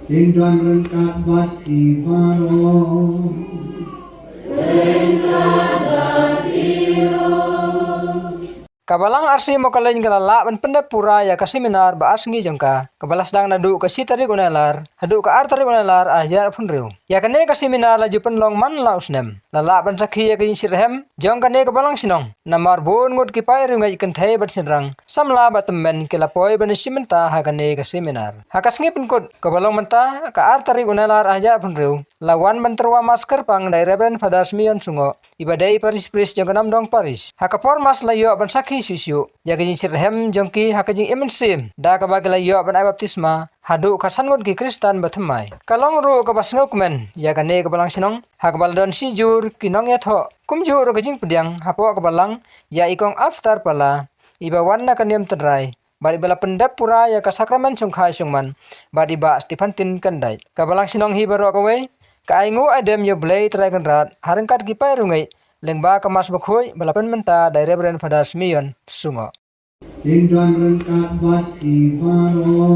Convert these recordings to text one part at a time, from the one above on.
Tuan lengkap baki baro. Kabalang arsi mo kalain kalala ban pendap pura ya ka seminar ba asngi jongka kabala sedang nadu ka sitari gunelar hadu ka artari gunelar ajar punriu ya kane ka seminar la jupen long man la usnem lala ban sakhi ya ka sirhem jong kane kabalang sinong namar bon ngut ki pai ringai kan thai bat sinrang samla batemen kila poi ban simenta ha kane ka seminar ha kasngi penkut kabalang menta ka artari gunelar ajar punriu lawan menterwa masker pang dai reben fadas mion sungo ibadai paris pris jong kanam dong paris ha ka formas la yo ban sakhi susu ya kajing sirhem jongki hakajing imensim da ka bagala yo ban ai baptisma hadu kasangot ki kristan bathmai kalong ru ka basngok men ya kane ka balang sinong hak baldon sijur kinong ya tho kumjur kajing pediang hapo ka balang ya ikong aftar pala iba wanna kaniam tedrai bari bala pendap pura ya ka sakramen sungkhai sungman bari ba Stefantin kandai ka balang sinong hi baro ka we ka aingu adem yo blai trai kan rat harengkat ki pai rungai lengba kemas bekhui balapan menta dari Reverend Father Simeon sungo. Tuan lengkap baki baro.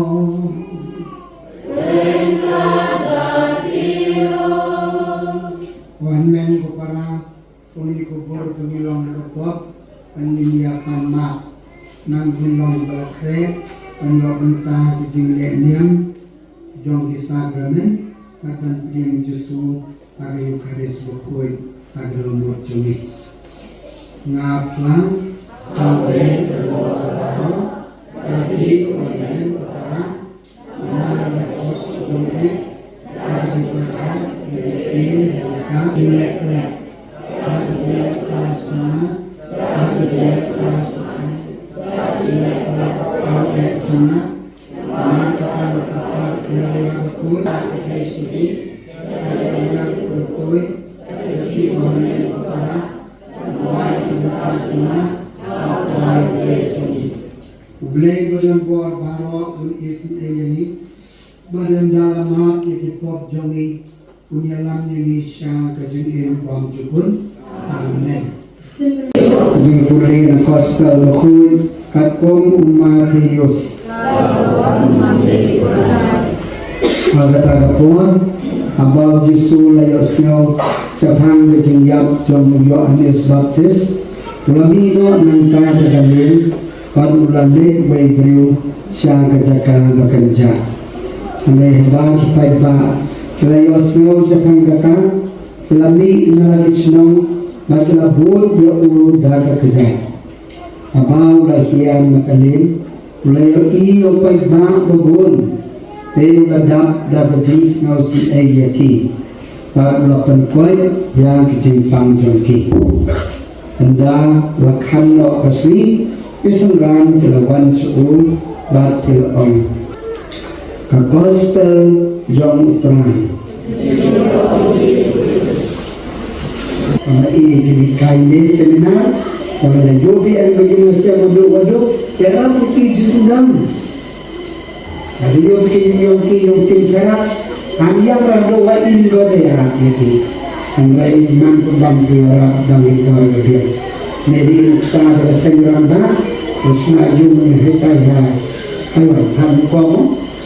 Wan men ko para uni ko bor pemilong repot penyiapan mak nang hilong balakre penyo benta di milenium jong isagramen akan pediang jusu hari Eucharis bekhui adalah nomor jumi ngaplang kawe berdoa tapi orang utara mana kos jumi kasih berkat ini bukan jelek kasih jelek kasih jelek kasih jelek sana mengatakan berkata kembali berkuih dari sini yang berkuih jadi orang yang utara buat kita semua apa yang sini boleh berjumpa baru pun isin ini berendalamat di pop jongi punya lam Indonesia kejadian bom jukun amin jingkuri gospel berkuih katkom umat Yesus Pagkatapon, abang Yesus layosnya capang kejengyak jom Yohanes Baptis, ulamino nangka terkandil, padulande waibriu siang kejaka bekerja. Oleh bang paiba, layosnya capang kakak, ulami nalalisno, maklabut ya ulu dah kerja. Abang lahian makalin, layo iyo paiba babun. Teu ladap da bejis ngaus di ayati par lapan koi yang kejimpang jongki anda lakhan lo kasih isengran kelawan suul batil on ka gospel jong utran ini di kain seminar kalau ada jobi yang begini mesti wadu ya ram kita jisundam Jadi yung syarat hanya berdoa indo dia itu, anggai man pembampu dan itu dia. Jadi usaha bersenggeranda, terus maju menghita ya, ayo ham kamu,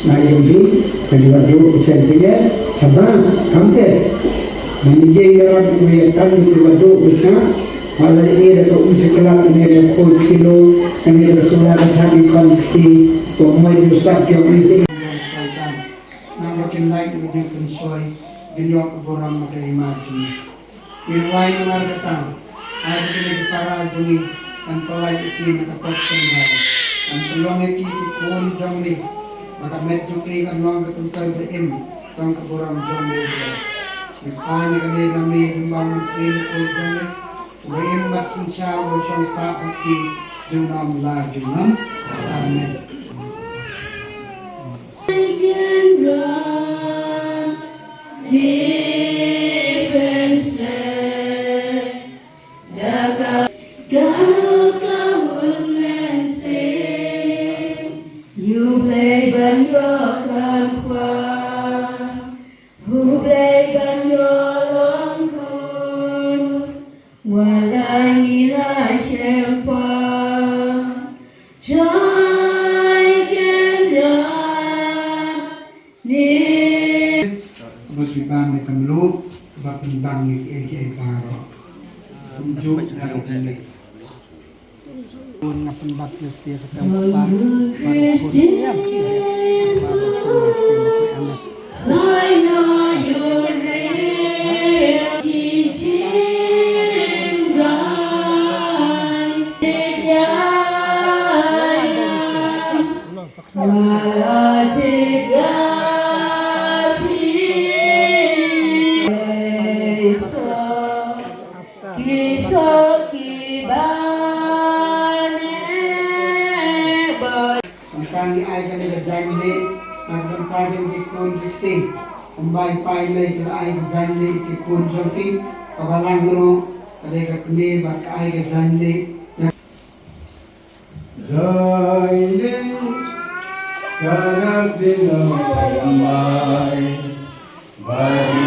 maju di kedua dua sentinya, sabas kamte, menjadi orang melihat kedua dua usaha. Kalau ia ada usaha kelak ini ada kilo, ini ada sudah ada konsti. Pemai ustaz yang ini nama kenai ujung pensoi dinyo keborang makai mati irwai mengar ketang ada kini para juni dan pelai iki nakapot kendali dan peluang iki kukun jong ni maka medyo kay kan luang ketuntan beim tong keborang jong ni ipani kami nami membangun ini kul jong ni beim baksin siya bersong sakaki junam la junam amin. Berbang dengan lu, berbang ni kiai baru. Tunjuk dari sini. Pun apa baptis dia ketemu baru pun yang Tentang di air kan berjanji, tentang di kun kita, kembali pai ke air berjanji ke kun joti, kawalang guru, kadang kadang bak air berjanji. Janji, karena dia kembali, bagi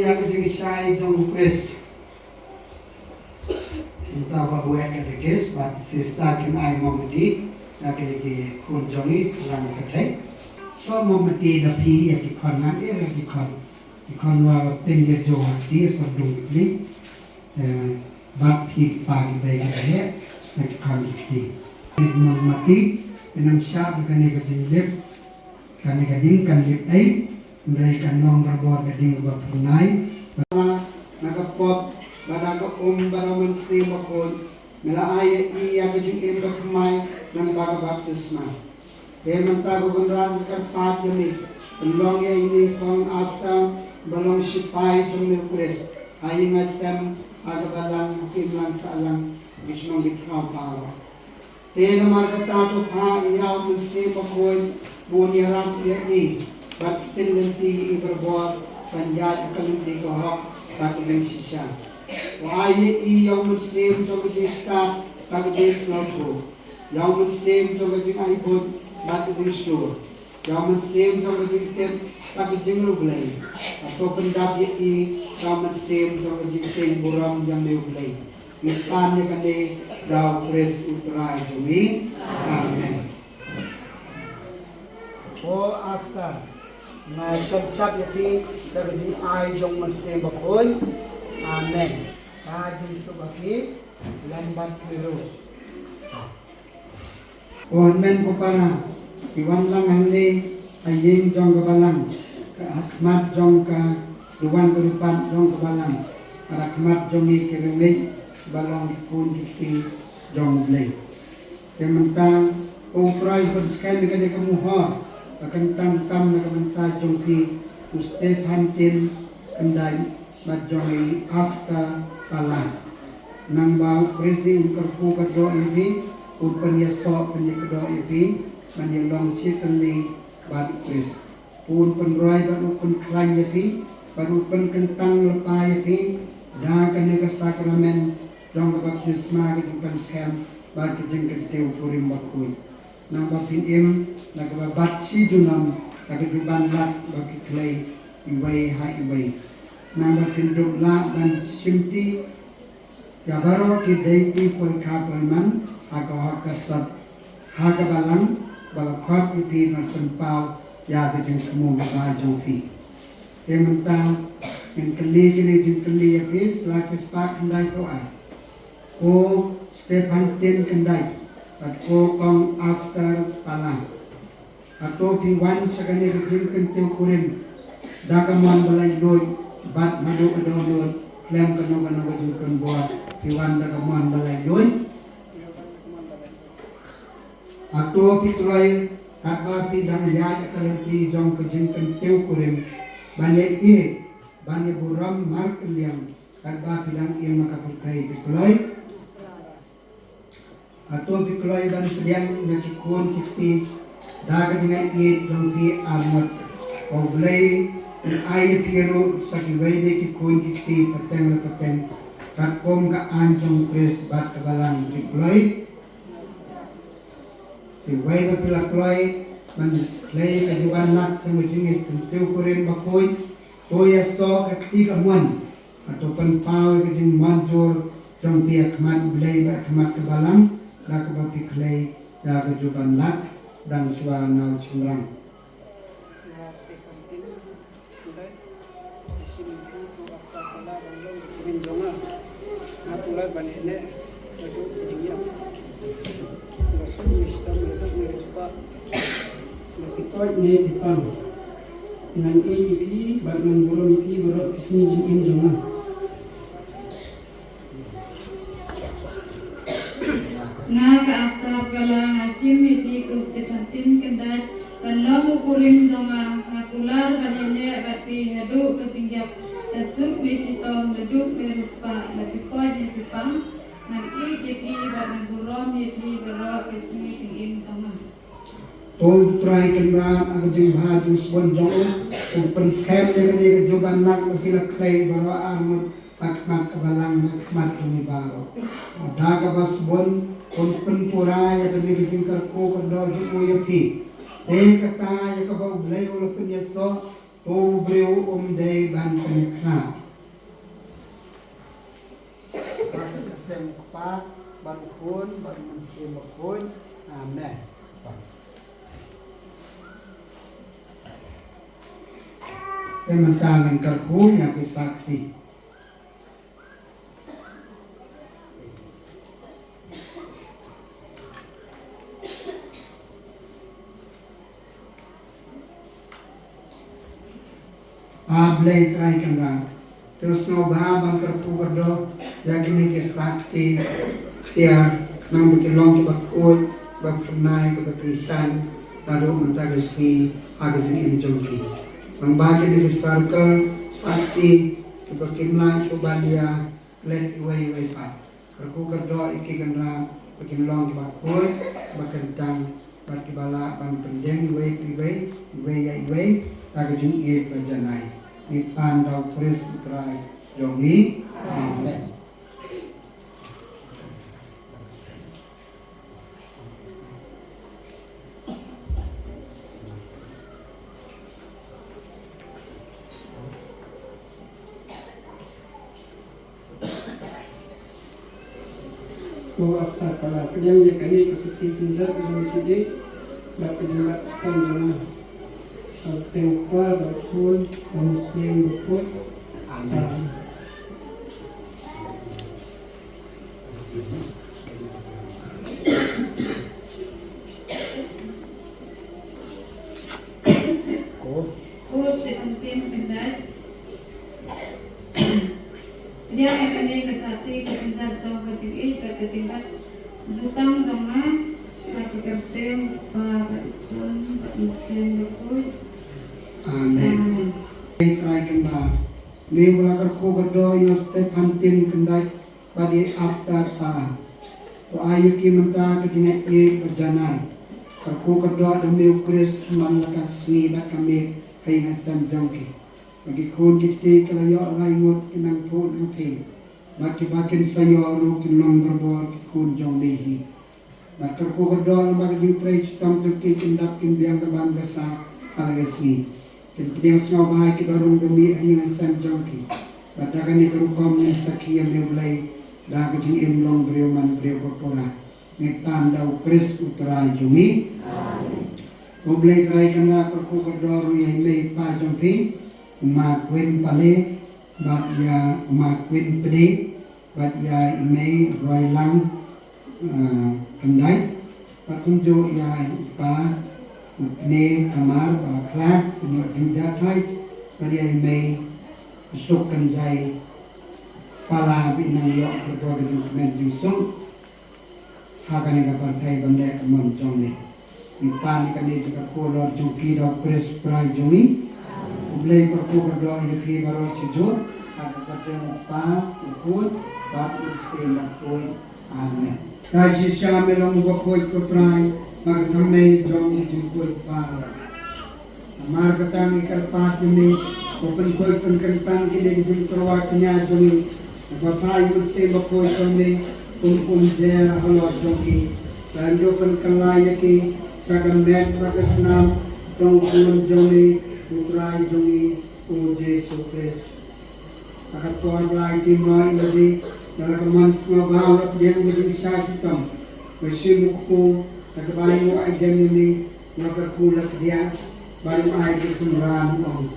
yang dimisai jong fresh. Kita buat kategis, but sista kin ay mamudi, lagi kunjongi lang katek. So mamudi na pi yang dikonan dikon wa tinggi jong di sebelum di, bat pi pagi baik katek, dikon di. Mamati, enam syab kani kajinglip, kani kan lip ay. Mereka nong berbor gading berpunai, nakapot, banaga banaman si makon, mela ay iya kajing iba kumay ng baga baptisma. Kaya mantago gondran karpat yami, long ya ini kong after balong sipay jumil kuris, ay ngasem agabalang kimlang sa alang gismang litkaw pawa. Kaya naman katato pa iyaw muslim makon, bunyaram iya i. But tinanti iberbuat panjat kalundi ko hok satu dengan sisa. Wahai yang Muslim to kejista tak kejis nopo. Yang Muslim to kejing aibut tak kejis to. Yang Muslim to kejing tem tak kejing rublay. Atau pendap i yang Muslim to kejing tem buram jam rublay. Mispan kan de daw pres utrai jumi. Amen. Oh after na sab yati dari ay jong masih bakul amen kajing subaki lambat biru amen ko para iwan lang handi aying jong kabalang akmat jong ka luwan kerupat jong kabalang para akmat jong ikirumik balong pun dikti jong blay kementang upray bersekan dengan kemuhor akan tam na kamanta jong pi Steph Hantin kendai majongi after pala nang bau presi ukarpu kado ibi upan yaso penyekdo ibi manyelong sitali bad pres pun penroy ban upun klan ibi ban upun kentang lepai ibi dakan ke sakramen jong baptisma ke jumpan skam bad kejeng keteu purim bakui nang bapin im nagababat si junam nagaduban lat bagi klay iway ha iway nang bapin dubla dan simti yabaro ki deiti poy kapaman aga hakasat hagabalang balakot ipi nasampaw ya bijeng semua bagajong fi ementa yang keli yapi selakis pak kendai toa o Stephan Tin kendai at ko kong after pala. Ato piwan sa kanil jim kentil kurin. Dakaman balay doy, bat madu adonod, klem kano jim kan buat. Piwan dakaman balay doy. Ato pitloy, katba pidang yad akalanti jong kajim kentil kurin. Banya i, banya buram markeliang, katba pidang i makapulkay pitloy. Atau bikulai dan sediang nakikun kiti dagat dengan it jongki armat oblay air piru sakiway de kikun kiti pateng kat kom ka anjong kris bat kabalang dikloi wai ba pila kloi man klei ka juban nak tunggu singit tentu kurin bakoi toya so ka tiga mon atau penpau ka jing manjur jong pia khmat blei ba khmat kabalang la ka ba piklei ya ka juban nak dan suana cumrang Nakikot ni dipang dengan ini bagian bulu ini berok sini jin jangan. Nga kaakta pala nga simiti kustipantin kendat kalau kuring jama ngakular kanene bapi hadu kecingjap tasuk wisitong leduk beruspa lapikot ni pipang nanti jepi bagian burom jepi berok sini jin jangan. Tol try kenra ang jing bahadu sebon jong pen scam ni juban nak sila klei bawa armut akmat kabalang akmat ni baro daga bas bon kon pen pura ya kami jing karko kado ju yapi kata ya ka ba blai ul pen yaso to breu dei ban penkna kasem pa ban kun ban mensi bakun amen. Teman-teman karku yang bersaksi. Ablay try kena. Terus no bahaban karku kerdo. Jadi ni kesakti siar nang berkelong kebakut, berpernai kebetulan, lalu mentagasni agak jenis jongki. Membagi di circle sakti keberkimlah coba dia let iwai pat kerku kerdo iki kendra berkimlong bakul bakentang bakibala ban pendeng iwai ya iwai tak jung ie berjanai ni pandau pres utrai jongi amen. Bahwa kala yang dia kini kesuti senjat dengan sini bapa jelat sepanjang tengkwa betul musim betul. Kustipantin kendat dia kini kesasi kepencat jong kecing kecingkat jutang jonga lagi kertem pakun mesin betul. Amen. Try kembali. Ni mula kerku kerdo yo step hantin kendai pada after pa. To ayu ki menta ketingat ye berjanai. Kerku kerdo demi ukris man lakas ni bat kami kai ngasam jongki. Bagi kun kita kelayak laingut kinang pun angping. Bagi bakin saya ru kinang berbor kun jong lehi. Maka ku kedor bagi jupre citam tuki kindak imbiang keban besar alagasni. Kedeng semua bahai kita rung demi angin asam jongki. Batakan ni kerukom ni saki yang mulai dah kejing imlong beriuman beriu berpura. Ngetan dau kris utara jumi. Mulai keraikan lah kerku kedor yang lei pa jongki. Umakwin pale bat ya umakwin pede bat ya imei roi lang kendai bat kunjo ya pa ne kamar bakla ni jinja thai bat ya imei sok kanjai pala binang yo berdoa di men jusung hakan ga partai bande kamon jongne nipan kan ni juga kolor jongki do pres prai jongi Ulay kerku berdoa yaki baru sujud, ada berdoa pa, ukut, bat istilah koi, amen. Kasi siya melong bakoi koprai, magkamay jong ijukoi pa. Amar katami karpat ini, open koi penkentang kini dijung terwaknya jongi, Bapak mesti bakoy kami kumpul halot jongki. Lanjukan kelaya ki sagamet prakasnam tongkuan jongi utrai jongi o Yesus Kristus. Akat tuan lagi mai lagi dalam keman semua bahawa yang menjadi syaitan. Bersyukur kebayu ajan ini maka kulak dia baru air semran om.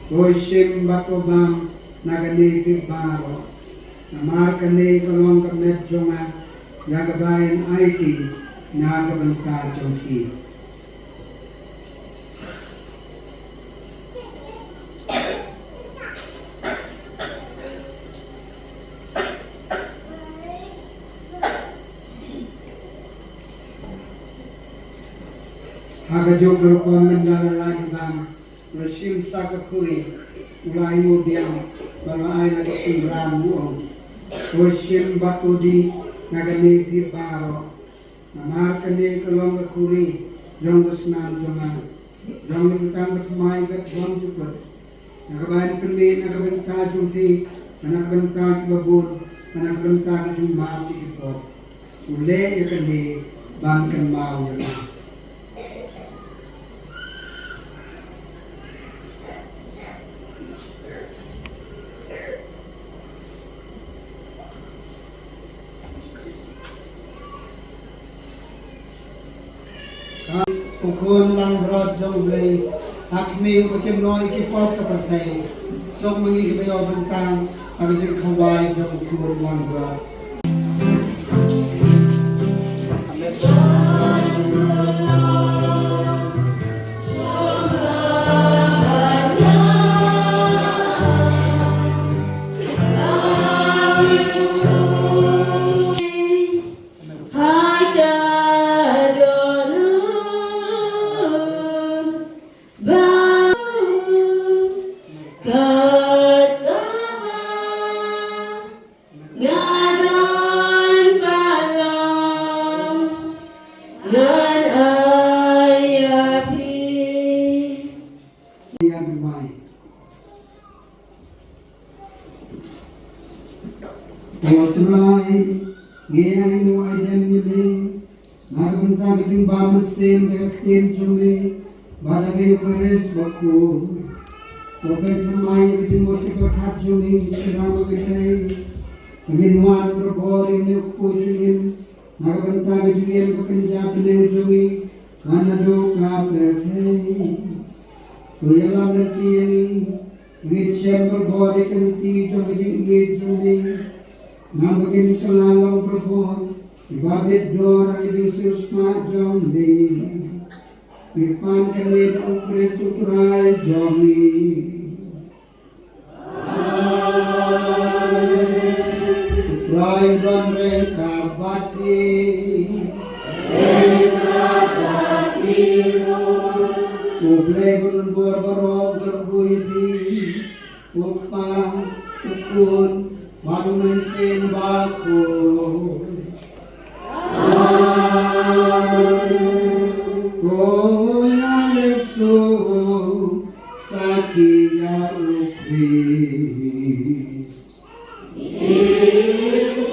Boysim batobam nagani bibaro. Namar kani kalong kamet jonga nagabayan aiki nagabangka jongki. Haga jogo menjala lagi bang, resim sakakuri, ulai mudiam, kalau air lagi semran muong, resim batudi nagani di baro, namar kani kalong kakuri, jong besnan jongan, jong utang bersemai kat jong juga, nagabayan kani nagabenta jumpi, nagabenta babur, nagabenta jumma sikipot, ule ya kani bangkan mau ya. Ukun lang rod jong blay akmi ukim no ikipot ka patay sok mangi kibayo bentang agajin kawai jong ukun lang rod. Watulai, gayai mo ay nili, nagpunta biting baman stem kakakin jumli, balagay pares bako. Kopet namay biting mo tipakat jumli, sirama kitay, naginwan probori ni ukpusin, nagpunta biting kakanjap ni jumli, manado ka perfay. Kuyalam na tiyani, ngitsiyam probori kanti jumli, Nambagin selalang berbon, ibabit dor ang Yesus majom di, Pipan kami ang Kristo kuray jomi. Kuray don ren kabati, Uble bunun borborog terbuidi, Upang, ukun, baru mesin baku. Oh ya Yesus, sakia ukris. Yesus